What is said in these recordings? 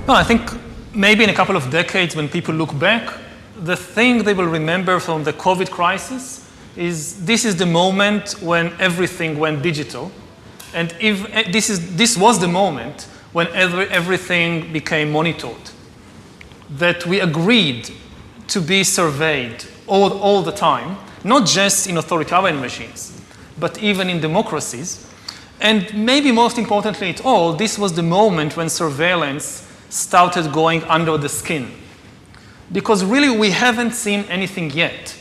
Well, I think maybe in a couple of decades when people look back, the thing they will remember from the COVID crisis is this is the moment when everything went digital. And if this was the moment when everything became monitored, that we agreed to be surveyed all the time, not just in authoritarian regimes, but even in democracies. And maybe most importantly at all, this was the moment when surveillance started going under the skin. Because really we haven't seen anything yet.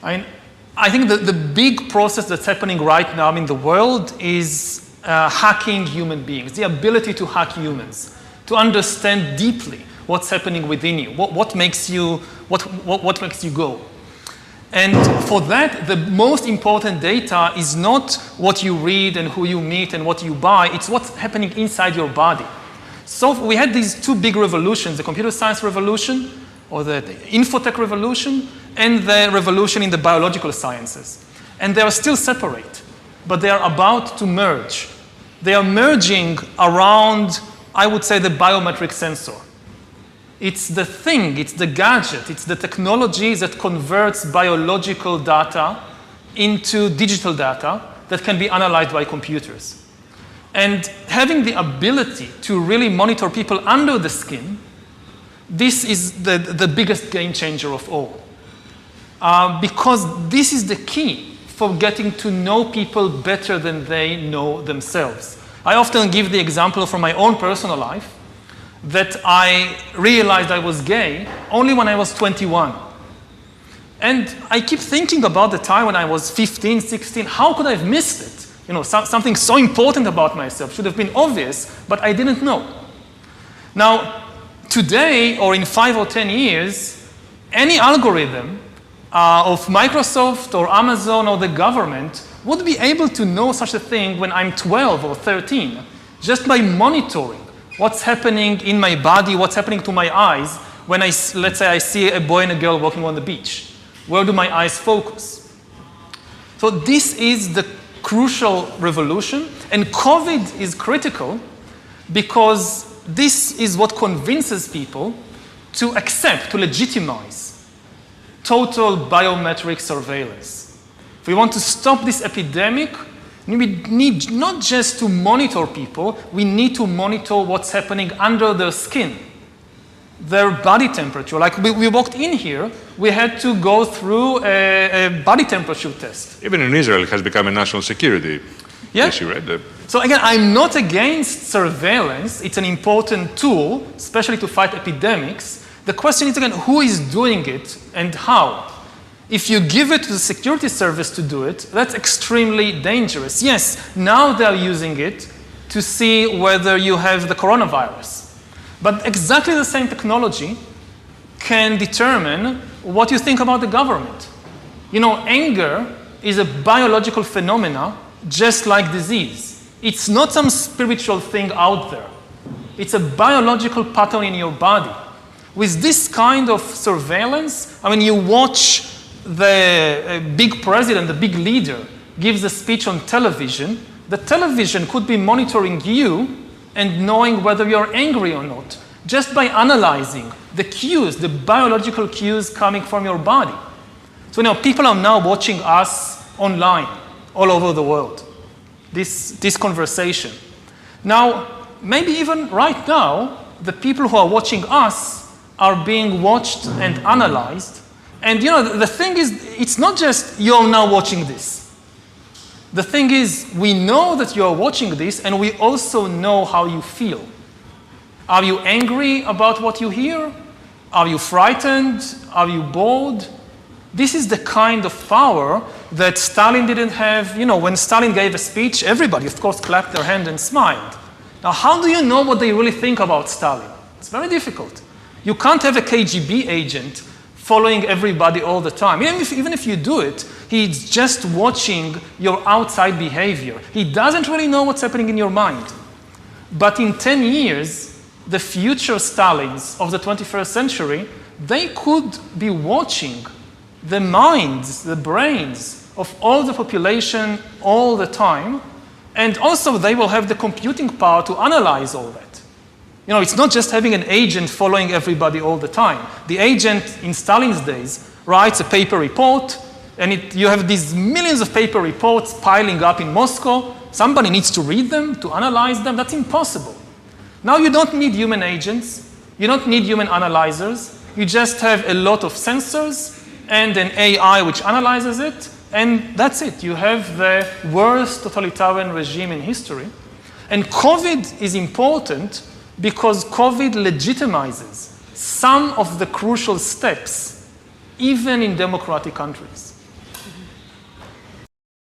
I think that the big process that's happening right now in the world is hacking human beings, the ability to hack humans, to understand deeply what's happening within you, what makes you go. And for that, the most important data is not what you read and who you meet and what you buy, it's what's happening inside your body. So we had these two big revolutions, the computer science revolution, or the infotech revolution, and the revolution in the biological sciences. And they are still separate, but they are about to merge. They are merging around, I would say, the biometric sensor. It's the thing, it's the gadget, it's the technology that converts biological data into digital data that can be analyzed by computers. And having the ability to really monitor people under the skin, this is the biggest game changer of all. Because this is the key for getting to know people better than they know themselves. I often give the example from my own personal life that I realized I was gay only when I was 21. And I keep thinking about the time when I was 15, 16, how could I have missed it? You know, something so important about myself should have been obvious, but I didn't know. Now, today, or in 5 or 10 years, any algorithm of Microsoft or Amazon or the government would be able to know such a thing when I'm 12 or 13, just by monitoring what's happening in my body, what's happening to my eyes when let's say I see a boy and a girl walking on the beach. Where do my eyes focus? So this is the crucial revolution, and COVID is critical because this is what convinces people to accept, to legitimize total biometric surveillance. If we want to stop this epidemic, we need not just to monitor people, we need to monitor what's happening under their skin, their body temperature. Like we walked in here, we had to go through a body temperature test. Even in Israel, it has become a national security issue, right? So again, I'm not against surveillance. It's an important tool, especially to fight epidemics. The question is, again, who is doing it and how? If you give it to the security service to do it, that's extremely dangerous. Yes, now they're using it to see whether you have the coronavirus. But exactly the same technology can determine what you think about the government. You know, anger is a biological phenomena just like disease. It's not some spiritual thing out there. It's a biological pattern in your body. With this kind of surveillance, I mean, you watch the big president, the big leader, gives a speech on television. The television could be monitoring you and knowing whether you're angry or not, just by analyzing the cues, the biological cues coming from your body. So people are now watching us online, all over the world, this conversation. Now, maybe even right now, the people who are watching us are being watched and analyzed. And the thing is, it's not just you're now watching this. The thing is, we know that you're watching this, and we also know how you feel. Are you angry about what you hear? Are you frightened? Are you bored? This is the kind of power that Stalin didn't have. When Stalin gave a speech, everybody, of course, clapped their hand and smiled. Now, how do you know what they really think about Stalin? It's very difficult. You can't have a KGB agent following everybody all the time. Even if you do it, he's just watching your outside behavior. He doesn't really know what's happening in your mind. But in 10 years, the future Stalins of the 21st century, they could be watching the minds, the brains of all the population all the time. And also they will have the computing power to analyze all that. It's not just having an agent following everybody all the time. The agent in Stalin's days writes a paper report, and you have these millions of paper reports piling up in Moscow. Somebody needs to read them, to analyze them. That's impossible. Now you don't need human agents. You don't need human analyzers. You just have a lot of sensors and an AI which analyzes it, and that's it. You have the worst totalitarian regime in history. And COVID is important because COVID legitimizes some of the crucial steps, even in democratic countries.